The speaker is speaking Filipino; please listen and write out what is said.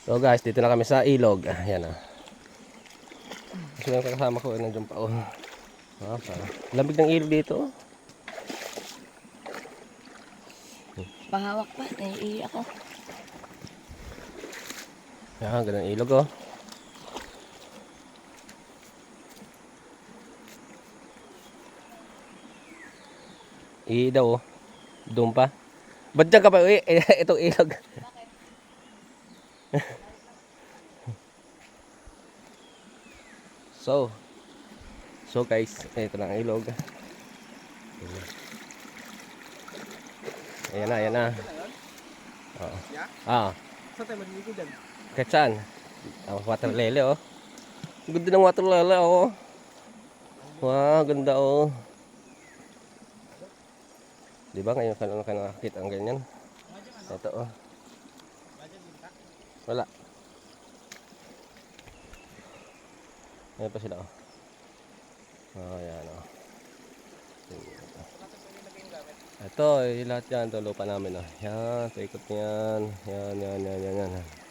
So guys, dito na kami sa ilog. Ayan ah. Kasi yung kasama ko, nandiyan pa oh. Lamig ng ilog dito. Pahawak pa, naiiyak ako. Yan, ganun ilog oh. Daw oh. Doon pa. Ba't dyan ka pa? Itong ilog. So guys, ito na ang ilog. Ayan na, ayan na. Oo. Saan tayo maliligo dyan? Kahit saan? Water lily oh. Ganda ng water lily oh. Wow, ganda oh. Diba ngayon ka lang nakakita ang ganyan? Ito oh. Wala. Ayan pa sila oh. Oh, ayan oh. Ito, lahat yan. Ito lupa namin oh. Yan, paikot yan. Yan.